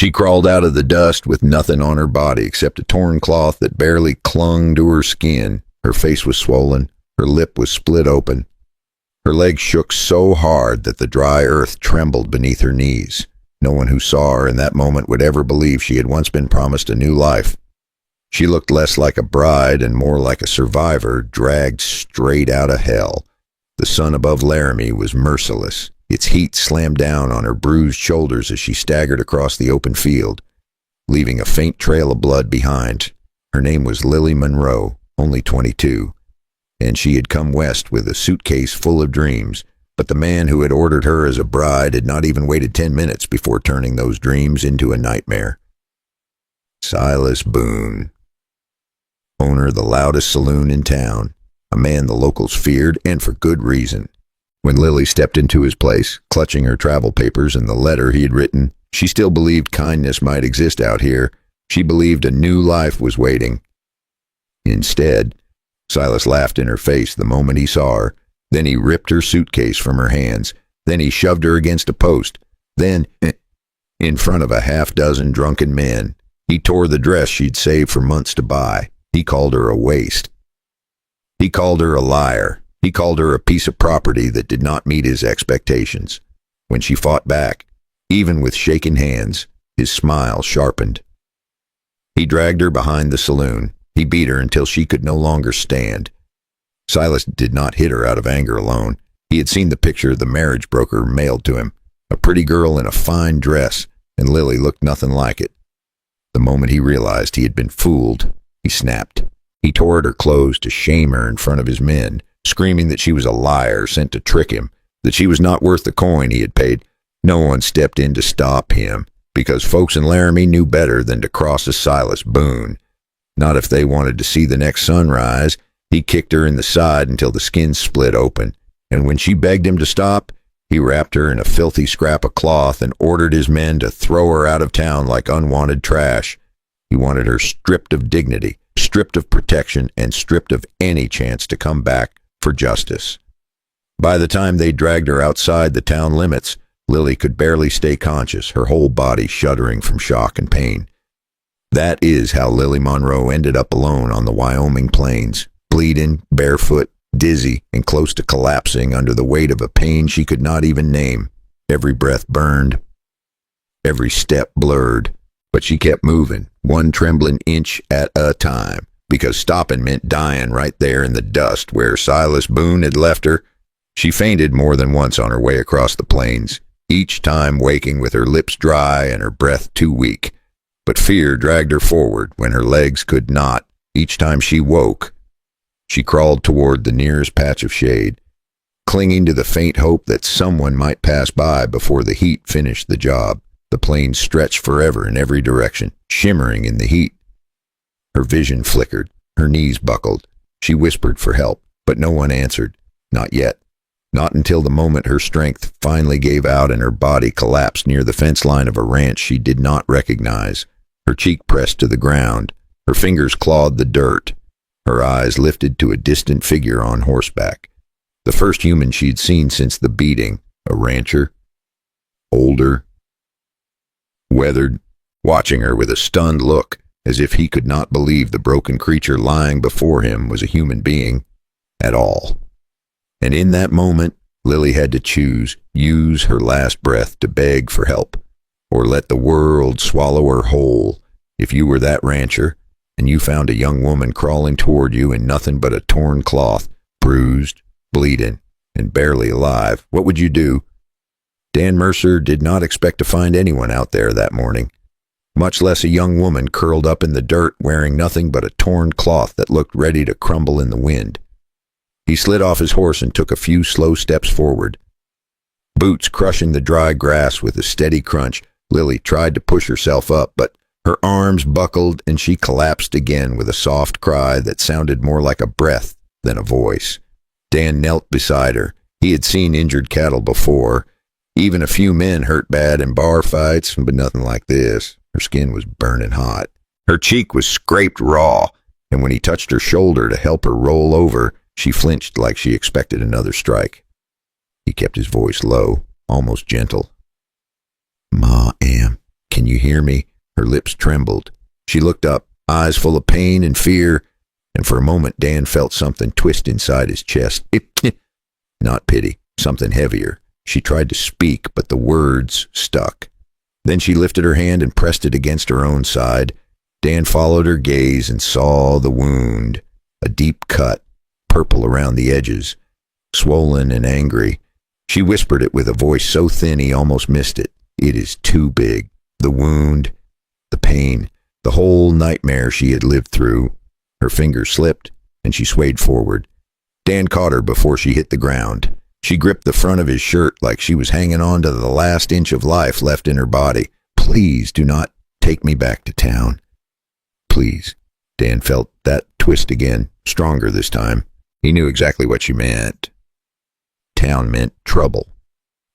She crawled out of the dust with nothing on her body except a torn cloth that barely clung to her skin. Her face was swollen. Her lip was split open. Her legs shook so hard that the dry earth trembled beneath her knees. No one who saw her in that moment would ever believe she had once been promised a new life. She looked less like a bride and more like a survivor dragged straight out of hell. The sun above Laramie was merciless. Its heat slammed down on her bruised shoulders as she staggered across the open field, leaving a faint trail of blood behind. Her name was Lily Monroe, only 22, and she had come west with a suitcase full of dreams, but the man who had ordered her as a bride had not even waited 10 minutes before turning those dreams into a nightmare. Silas Boone, owner of the loudest saloon in town, a man the locals feared, and for good reason. When Lily stepped into his place, clutching her travel papers and the letter he had written, she still believed kindness might exist out here. She believed a new life was waiting. Instead, Silas laughed in her face the moment he saw her. Then he ripped her suitcase from her hands. Then he shoved her against a post. Then, in front of a half-dozen drunken men, he tore the dress she'd saved for months to buy. He called her a waste. He called her a liar. He called her a piece of property that did not meet his expectations. When she fought back, even with shaking hands, his smile sharpened. He dragged her behind the saloon. He beat her until she could no longer stand. Silas did not hit her out of anger alone. He had seen the picture the marriage broker mailed to him, a pretty girl in a fine dress, and Lily looked nothing like it. The moment he realized he had been fooled, he snapped. He tore at her clothes to shame her in front of his men, screaming that she was a liar sent to trick him, that she was not worth the coin he had paid. No one stepped in to stop him, because folks in Laramie knew better than to cross a Silas Boone. Not if they wanted to see the next sunrise. He kicked her in the side until the skin split open, and when she begged him to stop, he wrapped her in a filthy scrap of cloth and ordered his men to throw her out of town like unwanted trash. He wanted her stripped of dignity, stripped of protection, and stripped of any chance to come back for justice. By the time they dragged her outside the town limits, Lily could barely stay conscious, her whole body shuddering from shock and pain. That is how Lily Monroe ended up alone on the Wyoming plains, bleeding, barefoot, dizzy, and close to collapsing under the weight of a pain she could not even name. Every breath burned, every step blurred, but she kept moving, one trembling inch at a time, because stopping meant dying right there in the dust where Silas Boone had left her. She fainted more than once on her way across the plains, each time waking with her lips dry and her breath too weak. But fear dragged her forward when her legs could not. Each time she woke, she crawled toward the nearest patch of shade, clinging to the faint hope that someone might pass by before the heat finished the job. The plains stretched forever in every direction, shimmering in the heat. Her vision flickered. Her knees buckled. She whispered for help, but no one answered. Not yet. Not until the moment her strength finally gave out and her body collapsed near the fence line of a ranch she did not recognize. Her cheek pressed to the ground. Her fingers clawed the dirt. Her eyes lifted to a distant figure on horseback. The first human she'd seen since the beating. A rancher. Older. Weathered. Watching her with a stunned look, as if he could not believe the broken creature lying before him was a human being at all. And in that moment, Lily had to choose, use her last breath to beg for help, or let the world swallow her whole. If you were that rancher, and you found a young woman crawling toward you in nothing but a torn cloth, bruised, bleeding, and barely alive, what would you do? Dan Mercer did not expect to find anyone out there that morning, much less a young woman curled up in the dirt wearing nothing but a torn cloth that looked ready to crumble in the wind. He slid off his horse and took a few slow steps forward. Boots crushing the dry grass with a steady crunch, Lily tried to push herself up, but her arms buckled and she collapsed again with a soft cry that sounded more like a breath than a voice. Dan knelt beside her. He had seen injured cattle before, even a few men hurt bad in bar fights, but nothing like this. Her skin was burning hot. Her cheek was scraped raw, and when he touched her shoulder to help her roll over, she flinched like she expected another strike. He kept his voice low, almost gentle. "Ma am Can you hear me?" Her lips trembled. She looked up, eyes full of pain and fear, and for a moment Dan felt something twist inside his chest. Not pity, something heavier. She tried to speak, but the words stuck. Then she lifted her hand and pressed it against her own side. Dan followed her gaze and saw the wound, a deep cut, purple around the edges, swollen and angry. She whispered it with a voice so thin he almost missed it. "It is too big. The wound, the pain, the whole nightmare she had lived through." Her fingers slipped, and she swayed forward. Dan caught her before she hit the ground. She gripped the front of his shirt like she was hanging on to the last inch of life left in her body. "Please do not take me back to town. Please." Dan felt that twist again, stronger this time. He knew exactly what she meant. Town meant trouble.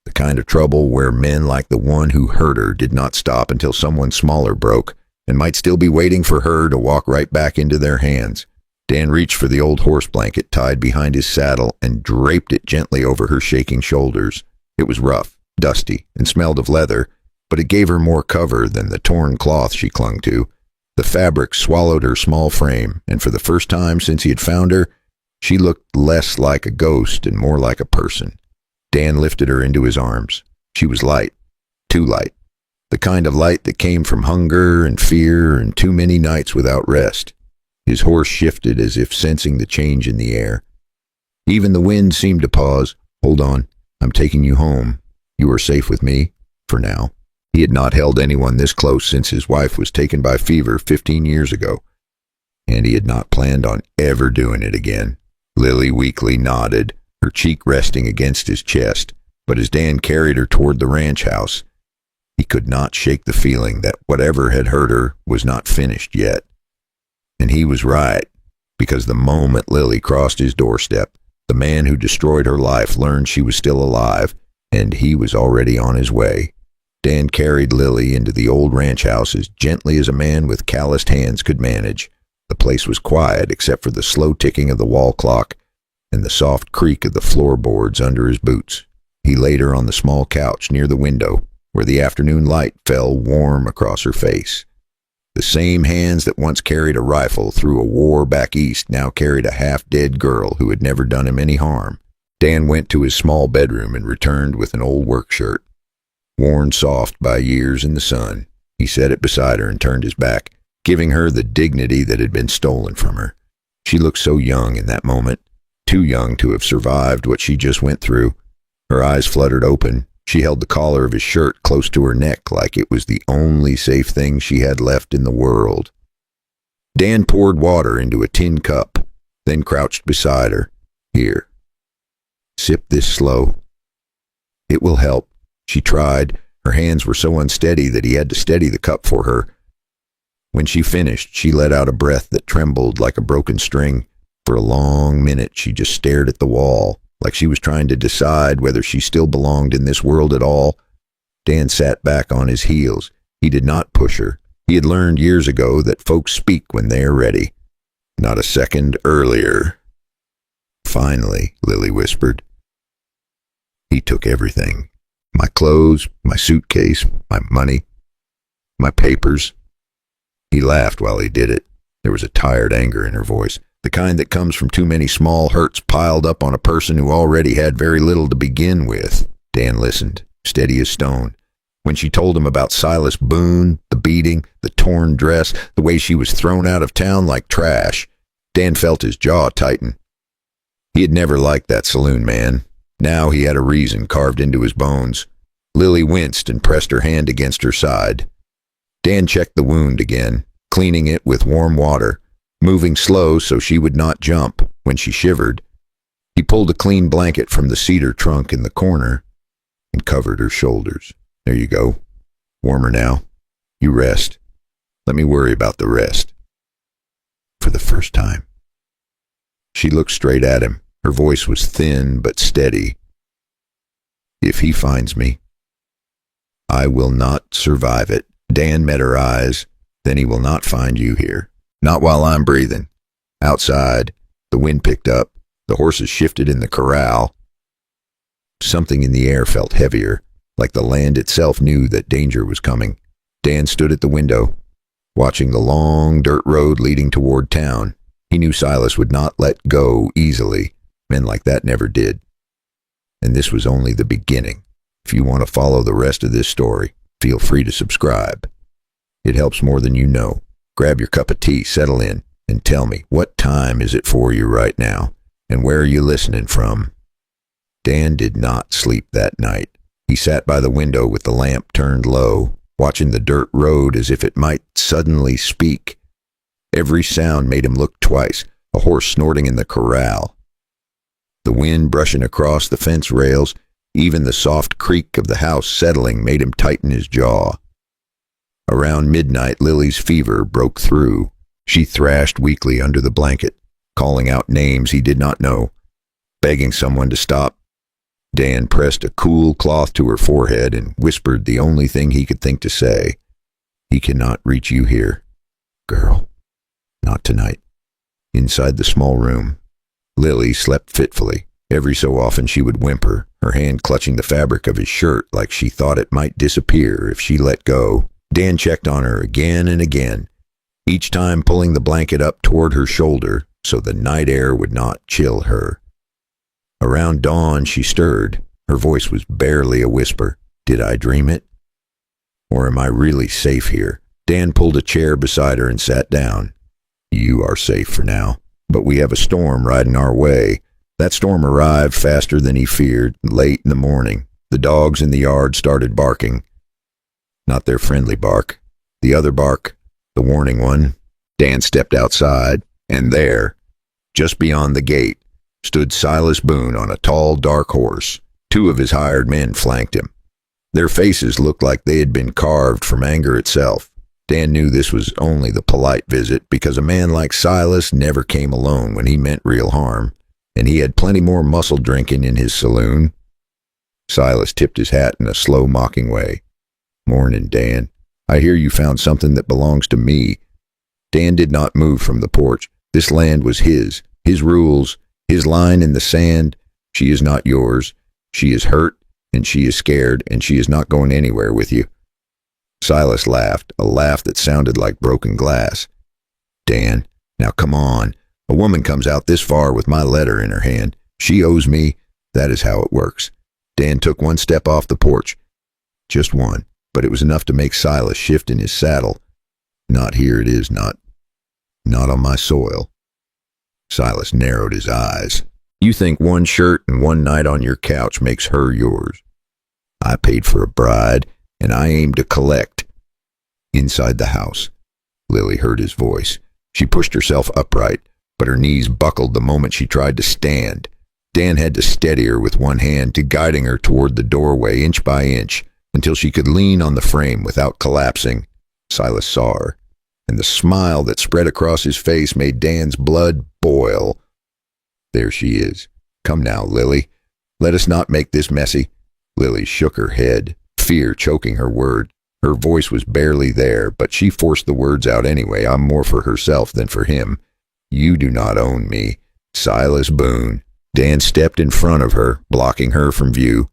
The kind of trouble where men like the one who hurt her did not stop until someone smaller broke, and might still be waiting for her to walk right back into their hands. Dan reached for the old horse blanket tied behind his saddle and draped it gently over her shaking shoulders. It was rough, dusty, and smelled of leather, but it gave her more cover than the torn cloth she clung to. The fabric swallowed her small frame, and for the first time since he had found her, she looked less like a ghost and more like a person. Dan lifted her into his arms. She was light, too light. The kind of light that came from hunger and fear and too many nights without rest. His horse shifted as if sensing the change in the air. Even the wind seemed to pause. "Hold on. I'm taking you home. You are safe with me, for now." He had not held anyone this close since his wife was taken by fever 15 years ago, and he had not planned on ever doing it again. Lily weakly nodded, her cheek resting against his chest, but as Dan carried her toward the ranch house, he could not shake the feeling that whatever had hurt her was not finished yet. And he was right, because the moment Lily crossed his doorstep, the man who destroyed her life learned she was still alive, and he was already on his way. Dan carried Lily into the old ranch house as gently as a man with calloused hands could manage. The place was quiet except for the slow ticking of the wall clock and the soft creak of the floorboards under his boots. He laid her on the small couch near the window, where the afternoon light fell warm across her face. The same hands that once carried a rifle through a war back east now carried a half-dead girl who had never done him any harm. Dan went to his small bedroom and returned with an old work shirt. Worn soft by years in the sun, he set it beside her and turned his back, giving her the dignity that had been stolen from her. She looked so young in that moment, too young to have survived what she just went through. Her eyes fluttered open. She held the collar of his shirt close to her neck like it was the only safe thing she had left in the world. Dan poured water into a tin cup, then crouched beside her. "Here. Sip this slow. It will help." She tried. Her hands were so unsteady that he had to steady the cup for her. When she finished, she let out a breath that trembled like a broken string. For a long minute, she just stared at the wall, like she was trying to decide whether she still belonged in this world at all. Dan sat back on his heels. He did not push her. He had learned years ago that folks speak when they are ready. Not a second earlier. "Finally," Lily whispered. "He took everything. My clothes, my suitcase, my money, my papers." He laughed while he did it. There was a tired anger in her voice, the kind that comes from too many small hurts piled up on a person who already had very little to begin with. Dan listened, steady as stone. When she told him about Silas Boone, the beating, the torn dress, the way she was thrown out of town like trash, Dan felt his jaw tighten. He had never liked that saloon man. Now he had a reason carved into his bones. Lily winced and pressed her hand against her side. Dan checked the wound again, cleaning it with warm water, moving slow so she would not jump when she shivered. He pulled a clean blanket from the cedar trunk in the corner and covered her shoulders. "There you go. Warmer now. You rest. Let me worry about the rest." For the first time. She looked straight at him. Her voice was thin but steady. "If he finds me, I will not survive it." Dan met her eyes. "Then he will not find you here. Not while I'm breathing." Outside, the wind picked up. The horses shifted in the corral. Something in the air felt heavier, like the land itself knew that danger was coming. Dan stood at the window, watching the long dirt road leading toward town. He knew Silas would not let go easily. Men like that never did. And this was only the beginning. If you want to follow the rest of this story, feel free to subscribe. It helps more than you know. Grab your cup of tea, settle in, and tell me, what time is it for you right now? And where are you listening from? Dan did not sleep that night. He sat by the window with the lamp turned low, watching the dirt road as if it might suddenly speak. Every sound made him look twice, a horse snorting in the corral, the wind brushing across the fence rails, even the soft creak of the house settling made him tighten his jaw. Around midnight, Lily's fever broke through. She thrashed weakly under the blanket, calling out names he did not know, begging someone to stop. Dan pressed a cool cloth to her forehead and whispered the only thing he could think to say. "He cannot reach you here, girl. Not tonight." Inside the small room, Lily slept fitfully. Every so often she would whimper, her hand clutching the fabric of his shirt like she thought it might disappear if she let go. Dan checked on her again and again, each time pulling the blanket up toward her shoulder so the night air would not chill her. Around dawn she stirred. Her voice was barely a whisper. "Did I dream it? Or am I really safe here?" Dan pulled a chair beside her and sat down. "You are safe for now, but we have a storm riding our way." That storm arrived faster than he feared. Late in the morning, the dogs in the yard started barking. Not their friendly bark. The other bark, the warning one. Dan stepped outside, and there, just beyond the gate, stood Silas Boone on a tall, dark horse. Two of his hired men flanked him. Their faces looked like they had been carved from anger itself. Dan knew this was only the polite visit, because a man like Silas never came alone when he meant real harm, and he had plenty more muscle drinking in his saloon. Silas tipped his hat in a slow, mocking way. "Morning, Dan. I hear you found something that belongs to me." Dan did not move from the porch. This land was his rules, his line in the sand. "She is not yours. She is hurt, and she is scared, and she is not going anywhere with you." Silas laughed, a laugh that sounded like broken glass. "Dan, now come on. A woman comes out this far with my letter in her hand. She owes me. That is how it works." Dan took one step off the porch. Just one, but it was enough to make Silas shift in his saddle. "Not here it is, not on my soil." Silas narrowed his eyes. "You think one shirt and one night on your couch makes her yours. I paid for a bride, and I aim to collect." Inside the house, Lily heard his voice. She pushed herself upright, but her knees buckled the moment she tried to stand. Dan had to steady her with one hand, to guiding her toward the doorway inch by inch, until she could lean on the frame without collapsing. Silas saw her, and the smile that spread across his face made Dan's blood boil. "There she is. Come now, Lily. Let us not make this messy." Lily shook her head, fear choking her word. Her voice was barely there, but she forced the words out anyway, more for herself than for him. "You do not own me, Silas Boone." Dan stepped in front of her, blocking her from view.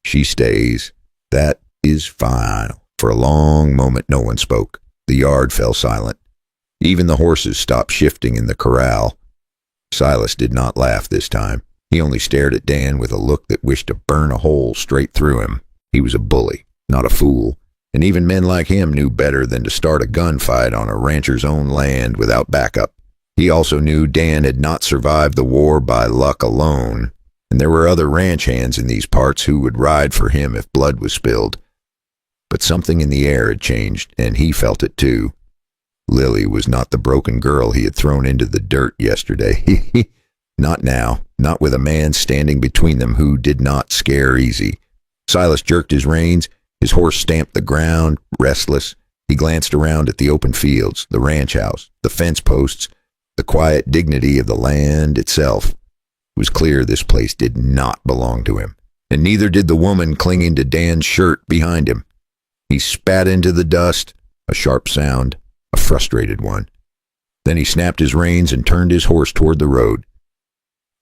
"She stays. That is fine." For a long moment no one spoke. The yard fell silent. Even the horses stopped shifting in the corral. Silas did not laugh this time. He only stared at Dan with a look that wished to burn a hole straight through him. He was a bully, not a fool, and even men like him knew better than to start a gunfight on a rancher's own land without backup. He also knew Dan had not survived the war by luck alone, and there were other ranch hands in these parts who would ride for him if blood was spilled. But something in the air had changed, and he felt it too. Lily was not the broken girl he had thrown into the dirt yesterday. Not now, not with a man standing between them who did not scare easy. Silas jerked his reins. His horse stamped the ground, restless. He glanced around at the open fields, the ranch house, the fence posts, the quiet dignity of the land itself. It was clear this place did not belong to him, and neither did the woman clinging to Dan's shirt behind him. He spat into the dust, a sharp sound, a frustrated one. Then he snapped his reins and turned his horse toward the road.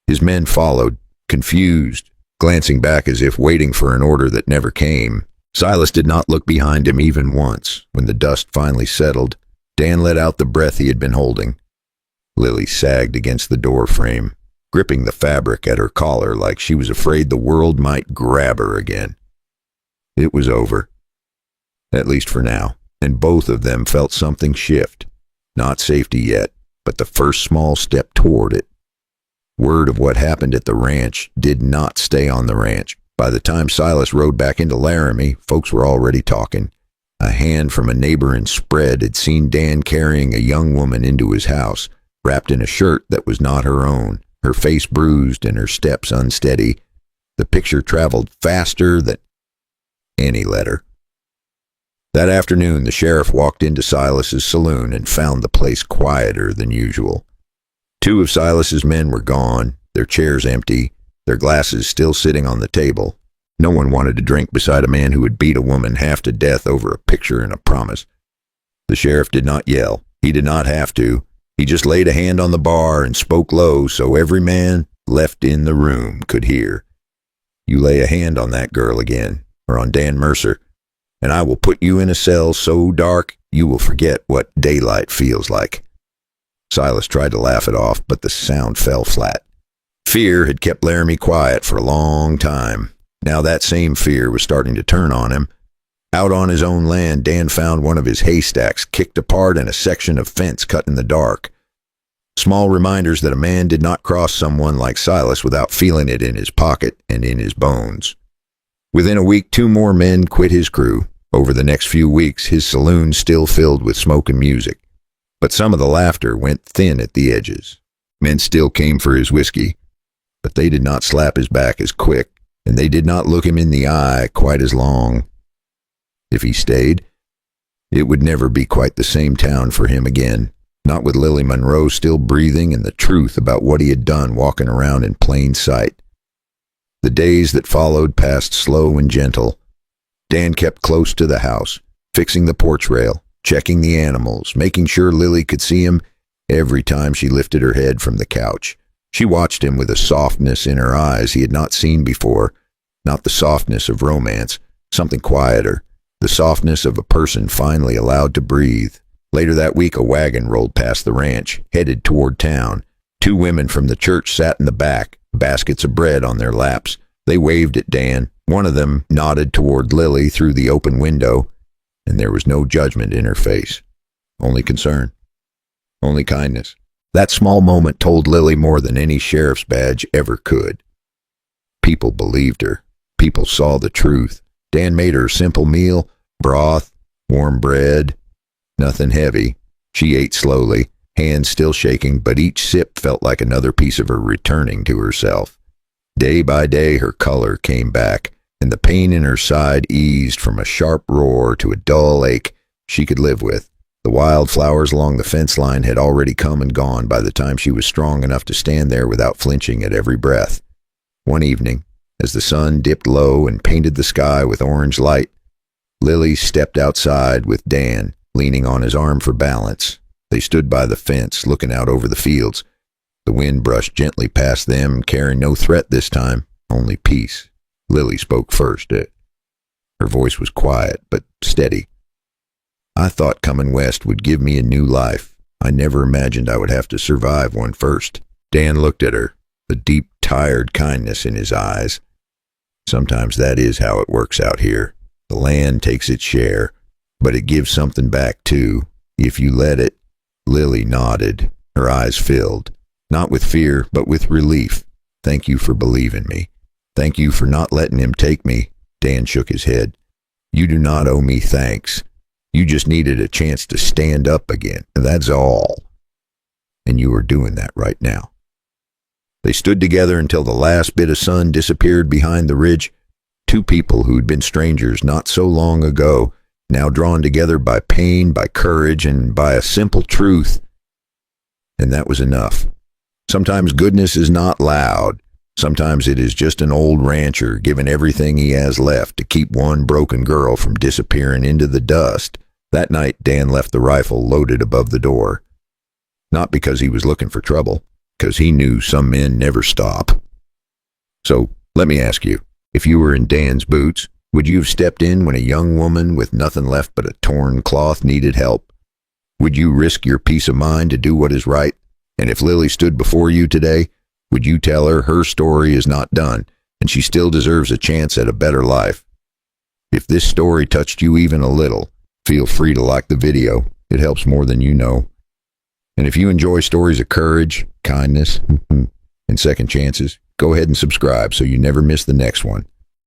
His men followed, confused, glancing back as if waiting for an order that never came. Silas did not look behind him even once. When the dust finally settled, Dan let out the breath he had been holding. Lily sagged against the door frame, gripping the fabric at her collar like she was afraid the world might grab her again. It was over, at least for now, and both of them felt something shift. Not safety yet, but the first small step toward it. Word of what happened at the ranch did not stay on the ranch. By the time Silas rode back into Laramie, folks were already talking. A hand from a neighboring spread had seen Dan carrying a young woman into his house, wrapped in a shirt that was not her own, her face bruised and her steps unsteady. The picture traveled faster than any letter. That afternoon, the sheriff walked into Silas's saloon and found the place quieter than usual. 2 of Silas's men were gone, their chairs empty, their glasses still sitting on the table. No one wanted to drink beside a man who had beat a woman half to death over a picture and a promise. The sheriff did not yell. He did not have to. He just laid a hand on the bar and spoke low so every man left in the room could hear. You lay a hand on that girl again, or on Dan Mercer, and I will put you in a cell so dark you will forget what daylight feels like. Silas tried to laugh it off, but the sound fell flat. Fear had kept Laramie quiet for a long time. Now that same fear was starting to turn on him. Out on his own land, Dan found one of his haystacks kicked apart and a section of fence cut in the dark. Small reminders that a man did not cross someone like Silas without feeling it in his pocket and in his bones. Within a week, 2 more men quit his crew. Over the next few weeks, his saloon still filled with smoke and music. But some of the laughter went thin at the edges. Men still came for his whiskey, but they did not slap his back as quick, and they did not look him in the eye quite as long. If he stayed, it would never be quite the same town for him again, not with Lily Monroe still breathing and the truth about what he had done walking around in plain sight. The days that followed passed slow and gentle. Dan kept close to the house, fixing the porch rail, checking the animals, making sure Lily could see him every time she lifted her head from the couch. She watched him with a softness in her eyes he had not seen before, not the softness of romance, something quieter, the softness of a person finally allowed to breathe. Later that week, a wagon rolled past the ranch, headed toward town. 2 women from the church sat in the back, baskets of bread on their laps. They waved at Dan. One of them nodded toward Lily through the open window, and there was no judgment in her face. Only concern. Only kindness. That small moment told Lily more than any sheriff's badge ever could. People believed her. People saw the truth. Dan made her a simple meal, broth, warm bread, nothing heavy. She ate slowly, hands still shaking, but each sip felt like another piece of her returning to herself. Day by day her color came back, and the pain in her side eased from a sharp roar to a dull ache she could live with. The wildflowers along the fence line had already come and gone by the time she was strong enough to stand there without flinching at every breath. One evening, as the sun dipped low and painted the sky with orange light, Lily stepped outside with Dan, leaning on his arm for balance. They stood by the fence, looking out over the fields. The wind brushed gently past them, carrying no threat this time, only peace. Lily spoke first. Her voice was quiet, but steady. I thought coming west would give me a new life. I never imagined I would have to survive one first. Dan looked at her, the deep, tired kindness in his eyes. Sometimes that is how it works out here. The land takes its share, but it gives something back too, if you let it. Lily nodded, her eyes filled, not with fear, but with relief. Thank you for believing me. Thank you for not letting him take me. Dan shook his head. You do not owe me thanks. You just needed a chance to stand up again, that's all. And you are doing that right now. They stood together until the last bit of sun disappeared behind the ridge. 2 people who'd been strangers not so long ago, now drawn together by pain, by courage, and by a simple truth. And that was enough. Sometimes goodness is not loud. Sometimes it is just an old rancher giving everything he has left to keep one broken girl from disappearing into the dust. That night, Dan left the rifle loaded above the door. Not because he was looking for trouble, because he knew some men never stop. So, let me ask you, if you were in Dan's boots, Would you have stepped in when a young woman with nothing left but a torn cloth needed help? Would you risk your peace of mind to do what is right? And if Lily stood before you today, would you tell her story is not done and she still deserves a chance at a better life? If this story touched you even a little, feel free to like the video. It helps more than you know. And if you enjoy stories of courage, kindness, and second chances, go ahead and subscribe so you never miss the next one.